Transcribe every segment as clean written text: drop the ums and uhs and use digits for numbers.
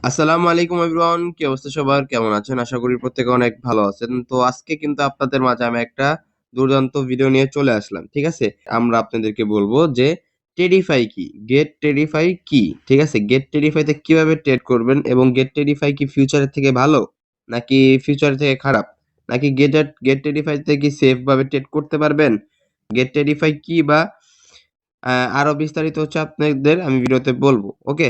আসসালামু আলাইকুম এভরিওয়ান, কি অবস্থা সবার? কেমন আছেন? আশা করি প্রত্যেকে অনেক ভালো আছেন। তো আজকে কিন্তু আপনাদের মাঝে আমি একটা দুর্দান্ত ভিডিও নিয়ে চলে আসলাম। ঠিক আছে? আমরা আপনাদেরকে বলবো যে টেরিফাই কি? গেট টেরিফাই কি? ঠিক আছে? গেট টেরিফাই তে কিভাবে ট্রেড করবেন এবং গেট টেরিফাই কি ফিউচারের থেকে ভালো? নাকি ফিউচার থেকে খারাপ? নাকি গেট টেরিফাই তে কি সেফ ভাবে ট্রেড করতে পারবেন? গেট টেরিফাই কি বা আরো বিস্তারিত হচ্ছে আপনাদের আমি ভিডিওতে বলবো। ওকে?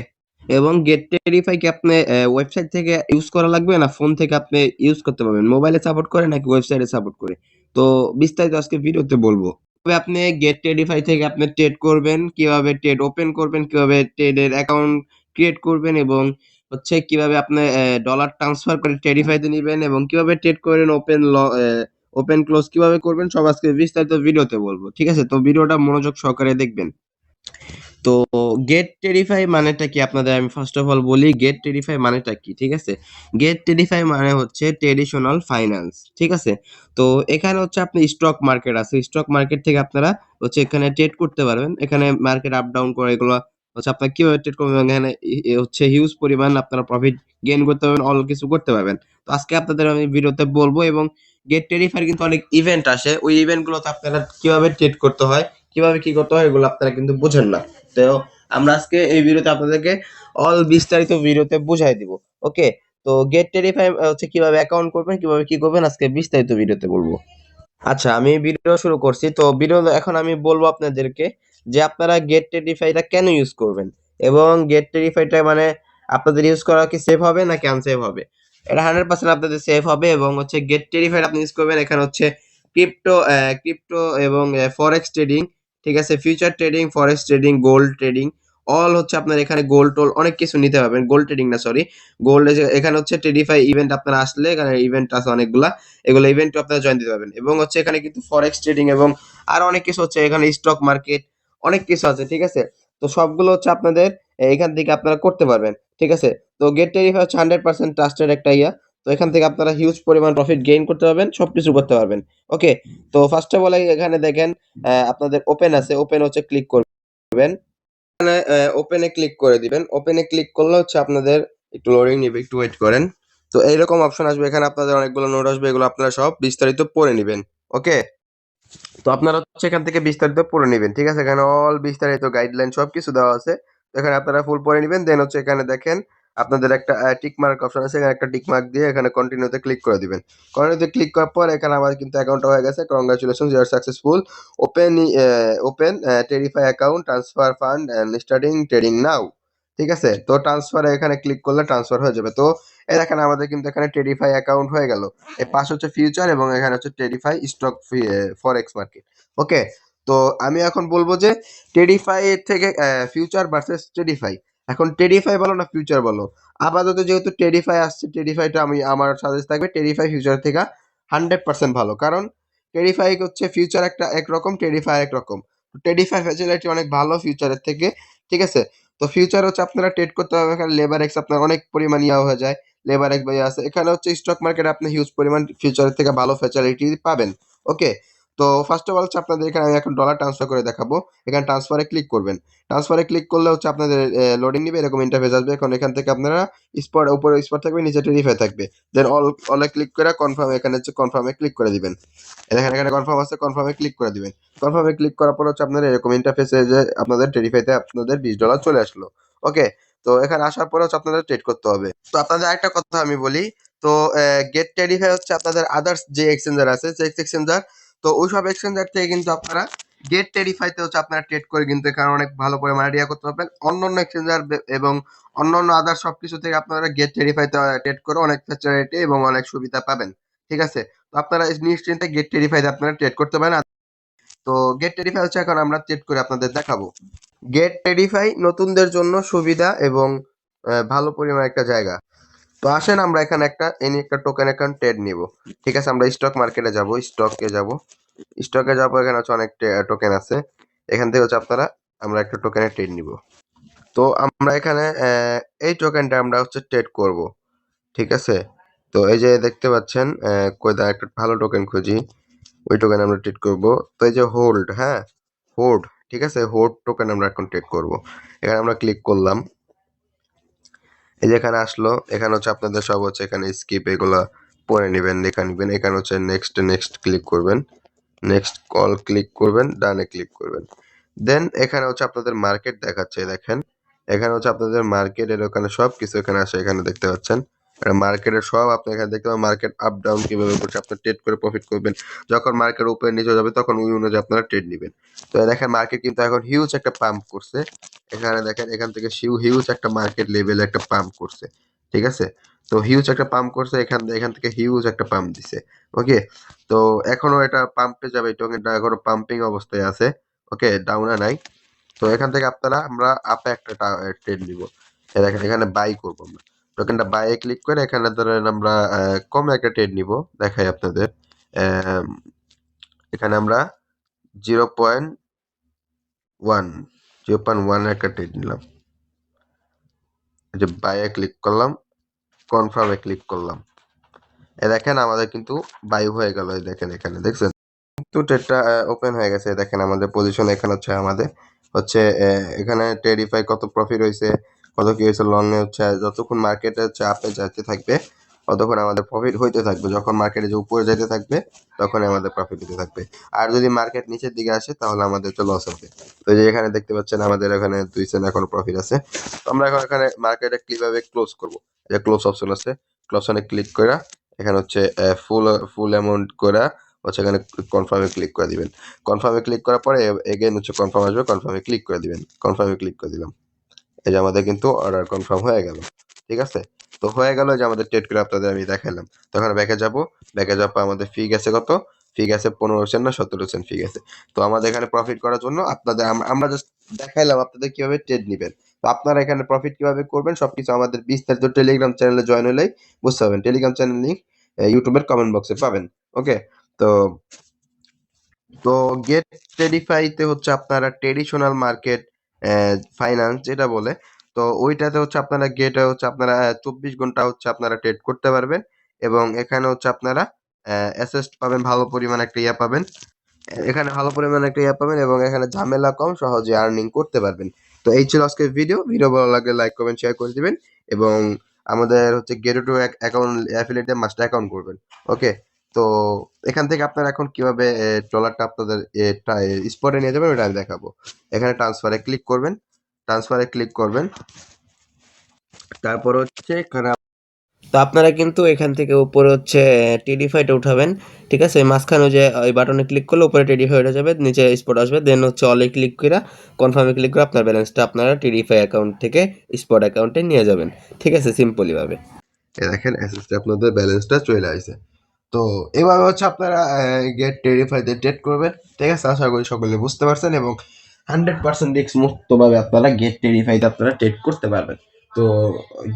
এবং গেট টেরিফাই কি আপনি ওয়েবসাইট থেকে ইউজ করা লাগবে না ফোন থেকে আপনি ইউজ করতে পারবেন? মোবাইলে সাপোর্ট করে নাকি ওয়েবসাইটে সাপোর্ট করে? তো বিস্তারিত আজকে ভিডিওতে বলবো। তবে আপনি গেট টেরিফাই থেকে আপনি ট্রেড করবেন, কিভাবে ট্রেড ওপেন করবেন, কিভাবে ট্রেডের অ্যাকাউন্ট ক্রিয়েট করবেন এবং হচ্ছে কিভাবে আপনি ডলার ট্রান্সফার করে টেরিফাইতে নিবেন এবং কিভাবে ট্রেড করেন ওপেন ক্লোজ কিভাবে করবেন সব আজকে বিস্তারিত ভিডিওতে বলবো। ঠিক আছে? তো ভিডিওটা মনোযোগ সহকারে দেখবেন। তো গেট টেরিফাই মানেটা কি আপনাদের আমি ফার্স্ট অফ অল বলি গেট টেরিফাই মানেটা কি। ঠিক আছে? গেট টেরিফাই মানে হচ্ছে ট্রেডিশনাল ফাইন্যান্স। ঠিক আছে? তো এখানে হচ্ছে আপনি স্টক মার্কেট আছে, স্টক মার্কেট থেকে আপনারা হচ্ছে এখানে ট্রেড করতে পারবেন। এখানে মার্কেট আপ ডাউন করে এগুলো হচ্ছে আপনারা কিভাবে ট্রেড করবেন, এখানে হচ্ছে হিউজ পরিমাণ আপনারা প্রফিট গেইন করতে পারবেন, অল কিছু করতে পারবেন। তো আজকে আপনাদের আমি ভিডিওতে বলবো এবং গেট টেরিফাই কিন্তু অনেক ইভেন্ট আসে, ওই ইভেন্ট গুলোতে আপনারা কিভাবে ট্রেড করতে হয়, কিভাবে কি করতে হয় এগুলো আপনারা কিন্তু বুঝেন না। তো আমরা আজকে এই ভিডিওতে আপনাদেরকে বিস্তারিত ভিডিওতে বুঝাই দিব। ওকে? তো গেট টেরিফাই হচ্ছে কিভাবে অ্যাকাউন্ট করবেন, কিভাবে কি করবেন আজকে বিস্তারিত ভিডিওতে বলবো। আচ্ছা, আমি ভিডিও শুরু করছি। তো ভিডিও এখন আমি বলবো আপনাদেরকে যে আপনারা গেট টেরিফাইটা কেন ইউজ করবেন এবং গেট টেরিফাইটা মানে আপনাদের ইউজ করা কি সেফ হবে নাকি আনসেফ হবে। এটা 100% আপনাদের সেফ হবে এবং হচ্ছে গেট টেরিফাইড আপনি ইউজ করবেন। এখানে হচ্ছে ক্রিপ্টো এবং ফরেক্স ট্রেডিং, ঠিক আছে? Future trading, forex trading, gold trading, all হচ্ছে আপনার এখানে গোল্ড টোল অনেক কিছু নিতে পারবেন। গোল্ড ট্রেডিং না, সরি, গোল্ড। এখানে হচ্ছে টেরিফাই ইভেন্ট আপনারা আসলে এখানে ইভেন্ট আছে অনেকগুলা, এগুলো ইভেন্ট আপনারা জয়েন দিতে পারবেন এবং হচ্ছে এখানে কিন্তু ফরেক্স ট্রেডিং এবং আরো অনেক কিছু হচ্ছে, এখানে স্টক মার্কেট অনেক কিছু আছে। ঠিক আছে? তো সবগুলো হচ্ছে আপনাদের এখান থেকে আপনারা করতে পারবেন। ঠিক আছে? তো গেট টেরিফাই হচ্ছে 100% ট্রাস্টেড একটা ইয়া। তো এখান থেকে আপনারা হিউজ পরিমাণ প্রফিট গেইন করতে পারবেন, সবকিছু করতে পারবেন। ওকে? তো ফার্স্ট অফ অল এখানে দেখেন আপনাদের ওপেন আছে, ওপেন হচ্ছে ক্লিক করবেন। এখানে ওপেন এ ক্লিক করে দিবেন। ওপেন এ ক্লিক করলে হচ্ছে আপনাদের একটু লোডিং নিবে, একটু ওয়েট করেন। তো এইরকম অপশন আসবে, এখানে আপনাদের অনেকগুলো নোট আসবে, এগুলো আপনারা সব বিস্তারিত পড়ে নিবেন। ওকে? তো আপনারা হচ্ছে এখান থেকে বিস্তারিত পড়ে নিবেন। ঠিক আছে? এখানে অল বিস্তারিত গাইডলাইন সবকিছু দেওয়া আছে। তো এখানে আপনারা ফুল পড়ে নিবেন। দেন হচ্ছে এখানে দেখেন আপনাদের একটা টিক মার্ক অপশন আছে, এখানে একটা টিক মার্ক দিয়ে এখানে কন্টিনিউতে ক্লিক করে দিবেন। কন্টিনিউতে ক্লিক করার পর এখানে আমার কিন্তু অ্যাকাউন্টটা হয়ে গেছে। Congratulations, you are successful. Open terrify account, transfer fund and starting trading now. ঠিক আছে? তো ট্রান্সফারে এখানে ক্লিক করলে ট্রান্সফার হয়ে যাবে। তো এই দেখেন আমাদের কিন্তু এখানে টেরিফাই অ্যাকাউন্ট হয়ে গেল। এর পাশে হচ্ছে ফিউচার এবং এখানে হচ্ছে টেরিফাই স্টক ফরেক্স মার্কেট। ওকে? তো আমি এখন বলবো যে টেরিফাই এর থেকে ফিউচার ভার্সেস টেরিফাই। এখন টেরিফাই বলো না ফিউচার বলো, আপাতত যেহেতু টেরিফাই আসছে, টেরিফাইটা আমি আমার সাজেস্ট থাকবে টেরিফাই ফিউচার থেকে 100% ভালো। কারণ টেরিফাই হচ্ছে ফিউচার একটা একরকম, টেরিফাই একরকম। টেরিফাই ফ্যাসিলিটি অনেক ভালো ফিউচারের থেকে। ঠিক আছে? তো ফিউচার হচ্ছে আপনারা ট্রেড করতে হবে, এখানে লেবার এক্স আপনার অনেক পরিমাণ ইয়া হয়ে যায়। লেবার এক্স ভাই আছে, এখানে হচ্ছে স্টক মার্কেটে আপনি হিউজ পরিমাণ ফিউচারের থেকে ভালো ফ্যাসিলিটি পাবেন। ওকে? তো ফার্স্ট অফ অল হচ্ছে আপনাদের এখানে আমি এখন ডলার ট্রান্সফার করে দেখাবো। এখানে ট্রান্সফারে ক্লিক করবেন। ট্রান্সফারে ক্লিক করলে হচ্ছে আপনাদের লোডিং নিবে, এরকম ইন্টারফেস আসবে। এখন এখান থেকে আপনারা স্পট, উপরে স্পট থাকবে, নিচে টেরিফাই থাকবে। দেন অলে ক্লিক করে কনফার্ম, এখানে হচ্ছে কনফার্মে ক্লিক করে দিবেন। দেখেন এখানে কনফার্ম আছে, কনফার্মে ক্লিক করে দিবেন। কনফার্মে ক্লিক করার পর হচ্ছে আপনাদের এরকম ইন্টারফেসে যে আপনাদের টেরিফাইতে আপনাদের $20 চলে আসলো। ওকে? তো এখানে আসার পরে হচ্ছে আপনাদের ট্রেড করতে হবে। তো আপনাদের আরেকটা কথা আমি বলি। তো গেট টেরিফাই হচ্ছে আপনাদের আদার্স যে এক্সচেঞ্জার আছে, সেক্স এক্সচেঞ্জার। তো ওইসব এক্সচেঞ্জার থেকে কিন্তু আপনারা গেট টেরিফাইতে হচ্ছে আপনারা ট্রেড করে কিন্তু এখানে অনেক ভালো পরিমাণে রিয়া করতে পারবেন। অন্যান্য এক্সচেঞ্জার এবং অন্যান্য আদার্স সবকিছু থেকে আপনারা গেট টেরিফাইতে ট্রেড করে অনেক ফ্যাসিলিটি এবং অনেক সুবিধা পাবেন। ঠিক আছে? তো আপনারা নিশ্চিন্তে গেট টেরিফাইতে আপনারা ট্রেড করতে পারেন। তো গেট টেরিফাই হচ্ছে এখন আমরা ট্রেড করে আপনাদের দেখাবো। গেট টেরিফাই নতুনদের জন্য সুবিধা এবং ভালো পরিমাণ একটা জায়গা। তো আসেন আমরা এখানে একটা টোকেন অ্যাকাউন্ট ট্রেড নিব। ঠিক আছে? আমরা স্টক মার্কেটে যাব, স্টকে যাবো, এখানে হচ্ছে অনেক টোকেন আছে। এখান থেকে হচ্ছে আমরা একটা টোকেনের ট্রেড নিব। তো আমরা এখানে এই টোকেনটা আমরা হচ্ছে ট্রেড করব। ঠিক আছে? তো এই যে দেখতে পাচ্ছেন কোথায় একটা ভালো টোকেন খুঁজি, ওই টোকেন আমরা ট্রেড করব। তো এই যে হোল্ড, হ্যাঁ, হোল্ড। ঠিক আছে? হোল্ড টোকেন আমরা এখন ট্রেড করব। এখানে আমরা ক্লিক করলাম। এই যে এখানে আসলো, এখানে হচ্ছে আপনাদের সব হচ্ছে এখানে স্কিপ এগুলা পড়ে নেবেন, লেখা নেবেন। এখানে হচ্ছে নেক্সট নেক্সট ক্লিক করবেন, নেক্সট কল ক্লিক করবেন, ডানে ক্লিক করবেন। দেন এখানে হচ্ছে আপনাদের মার্কেট দেখাচ্ছে, দেখেন এখানে হচ্ছে আপনাদের মার্কেটের ওখানে সব কিছু এখানে আসে, এখানে দেখতে পাচ্ছেন মার্কেটের সব আপনি এখানে দেখতে পাবেন। মার্কেট আপ ডাউন কিভাবে করছে, আপনি ট্রেড করে প্রফিট করবেন। যখন মার্কেট উপরে নিচে যাবে তখন ওই অনুযায়ী আপনারা ট্রেড নেবেন। তো দেখেন মার্কেট কিন্তু এখন হিউজ একটা পাম্প করছে। এখানে দেখেন এখান থেকে হিউজ একটা মার্কেট লেভেলে একটা পাম্প করছে, ঠিক আছে। তো হিউজ একটা পাম্প করছে, এখান থেকে হিউজ একটা পাম্প দিছে। ওকে, তো এখনো এটা পাম্পে যাবে, টোকেনটা এখনো পাম্পিং অবস্থায় আছে। ওকে, ডাউনে নাই। তো এখান থেকে আমরা আপে একটা ট্রেড নিব। দেখেন এখানে বাই করবো আমরা, টোকেনটা বাইয়ে ক্লিক করে এখানে ধরেন আমরা কমে একটা ট্রেড নিব। দেখাই আপনাদের, আহ, এখানে আমরা 0.1 0.1 একটা ট্রেড নিলাম। এই যে বাইয়ে ক্লিক করলাম, কনফার্মে ক্লিক করলাম, দেখেন আমাদের কিন্তু বাই হয়ে গেল। দেখেন এখানে দেখছেন কিন্তু ট্রেডটা ওপেন হয়ে গেছে। দেখেন আমাদের পজিশন এখানে হচ্ছে, আমাদের হচ্ছে এখানে টেরিফাই কত প্রফিট হয়েছে, কত কি হয়েছে লং এ হচ্ছে। যতক্ষণ মার্কেটে হচ্ছে আপে যাইতে থাকবে ততক্ষণ আমাদের প্রফিট হইতে থাকবে, যখন মার্কেটে যে উপরে যাইতে থাকবে তখন আমাদের প্রফিট হতে থাকবে। আর যদি মার্কেট নিচের দিকে আসে তাহলে আমাদের তো লস হবে। তো এই যে এখানে দেখতে পাচ্ছেন আমাদের এখানে 2 সেন্ট এখনো প্রফিট আছে। তো আমরা এখন এখানে মার্কেটে কিভাবে ক্লোজ করব, এই যে ক্লোজ অপশন আছে, ক্লোজ অনে ক্লিক করে এখানে হচ্ছে ফুল ফুল অ্যামাউন্ট করে হচ্ছে এখানে কনফার্মে ক্লিক করে দিবেন। কনফার্মে ক্লিক করার পরে এগেইন হচ্ছে কনফার্ম আসবে, কনফার্মে ক্লিক করে দিবেন। কনফার্মে ক্লিক করে দিলাম, এই যে আমাদের কিন্তু অর্ডার কনফার্ম হয়ে গেল, ঠিক আছে। তো হয়ে গেল যে আমাদের ট্রেড করে আপনাদের আমি দেখালাম। তখন ব্যাকে যাব, ব্যাকে যাওয়ার পর আমাদের ফি গেছে কত, ফি গেছে 15 সেন্ট না 17 সেন্ট ফি গেছে। তো আমাদের এখানে প্রফিট করার জন্য আপনাদের আমরা জাস্ট দেখাইলাম আপনাদের কিভাবে ট্রেড নেবেন। তো আপনারা এখানে প্রফিট কিভাবে করবেন সবকিছু আমাদের বিস্তারিত টেলিগ্রাম চ্যানেলে জয়েন হলেই বুঝতে পারবেন। টেলিগ্রাম চ্যানেল লিঙ্ক ইউটিউবের কমেন্ট বক্সে পাবেন। ওকে, তো তো গেট টেরিফাইতে হচ্ছে আপনারা ট্রেডিশনাল মার্কেট ফাইন্যান্স যেটা বলে, তো ওইটাতে হচ্ছে আপনারা গেটে হচ্ছে আপনারা 24 ঘন্টা হচ্ছে আপনারা ট্রেড করতে পারবেন। এবং এখানে হচ্ছে আপনারা অ্যাসেস্ট পাবেন, ভালো পরিমাণ একটা ইয়া পাবেন। এখানে ভালো পরিমাণে একটা ইয়া পাবেন এবং এখানে ঝামেলা কম, সহজে আর্নিং করতে পারবেন। তো এই ছিল আজকের ভিডিও। ভিডিও ভালো লাগলে লাইক কমেন্ট শেয়ার করে দিবেন এবং আমাদের হচ্ছে গেটো টু অ্যাকাউন্ট অ্যাফিলিয়েটে মাস্টার অ্যাকাউন্ট করবেন। ওকে, তো এখান থেকে আপনারা এখন কিভাবে ডলারটা আপনাদের স্পটে নিয়ে যাবেন ওটা আমি দেখাবো। এখানে ট্রান্সফারে ক্লিক করবেন, ট্রান্সফারে ক্লিক করবেন, তারপর হচ্ছে এখানে তো আপনারা কিন্তু এখান থেকে উপরে হচ্ছে টেডিফাইটা উঠাবেন, ঠিক আছে। মাঝখানে যে ওই বাটনে ক্লিক করলে উপরে টেডিফাই হয়ে যাবে, নিচে স্পট আসবে। দেন হচ্ছে অলে ক্লিক করে কনফার্মে ক্লিক করে আপনার ব্যালেন্সটা আপনারা টেডিফাই অ্যাকাউন্ট থেকে স্পট অ্যাকাউন্টে নিয়ে যাবেন, ঠিক আছে, সিম্পলি ভাবে। দেখেন অ্যাসেস্টে আপনাদের ব্যালেন্সটা চলে আসছে। তো এভাবে হচ্ছে আপনারা গেট টেরিফাইতে ট্রেড করবেন, ঠিক আছে। আশা করি সকলে বুঝতে পারছেন এবং 100% রিস্ক মুক্তভাবে আপনারা গেট টেরিফাইতে আপনারা ট্রেড করতে পারবেন। তো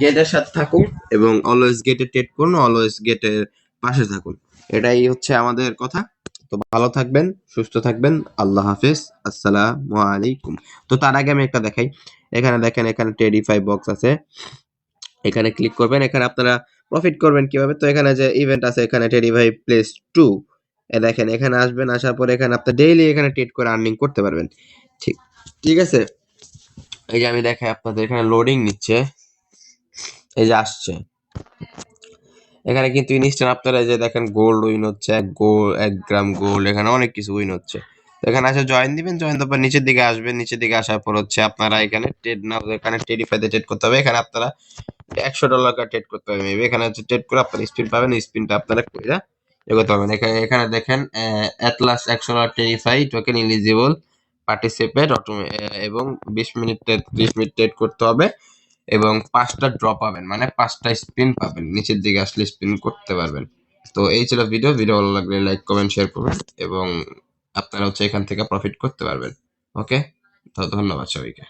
গেটের সাথে থাকুন এবং অলওয়েজ গেটে ট্রেড করুন, অলওয়েজ গেটের পাশে থাকুন, এটাই হচ্ছে আমাদের কথা। তো ভালো থাকবেন, সুস্থ থাকবেন, আল্লাহ হাফেজ, আসসালামু আলাইকুম। তো তার আগে আমি একটা দেখাই, এখানে দেখেন এখানে টেরিফাই বক্স আছে, এখানে ক্লিক করবেন। এখানে আপনারা প্রফিট করবেন কিভাবে, তো এখানে যে ইভেন্ট আছে এখানে টেরিফাই প্লেস 2 দেখেন এখানে আসবেন, আসার পরে এখানে আপনি ডেইলি এখানে ট্রেড করে আর্নিং করতে পারবেন। ঠিক ঠিক আছে, এই যে আমি দেখাই আপনাদের, এখানে লোডিং নিচ্ছে, এই যে আসছে। এখানে কিন্তু ইনস্ট্যান্ট আপনারা এই যে দেখেন গোল্ড উইন হচ্ছে, 1 গ্রাম গোল্ড, এখানে অনেক কিছু উইন হচ্ছে। তো এখানে আসে জয়েন দিবেন, জয়েন দেওয়ার পর নিচের দিকে আসবেন, নিচের দিকে আসার পর হচ্ছে আপনারা এখানে ট্রেড নাও, এখানে টেরিফাইতে ট্রেড করতে হবে। এখানে আপনারা $100 ট্রেড করতে হবে মেবি। এখানে হচ্ছে ট্রেড করে আপনারা স্পিন পাবেন, স্পিনটা আপনারা কইরা এগোতে পারবেন। এখানে এখানে দেখেন অ্যাটলাস $100 টেরিফাই টোকেন ইলিজিবল পার্টিসিপেট এবং 20 মিনিট ট্রেড করতে হবে এবং 5টা ড্র পাবেন, মানে 5টা স্পিন পাবেন, নিচের দিকে আসলে স্পিন করতে পারবেন। তো এই ছিল ভিডিও। ভিডিও ভালো লাগলে লাইক কমেন্ট শেয়ার করবেন এবং আপনারা হচ্ছে এখান থেকে প্রফিট করতে পারবেন। ওকে, তো ধন্যবাদ সবাইকে।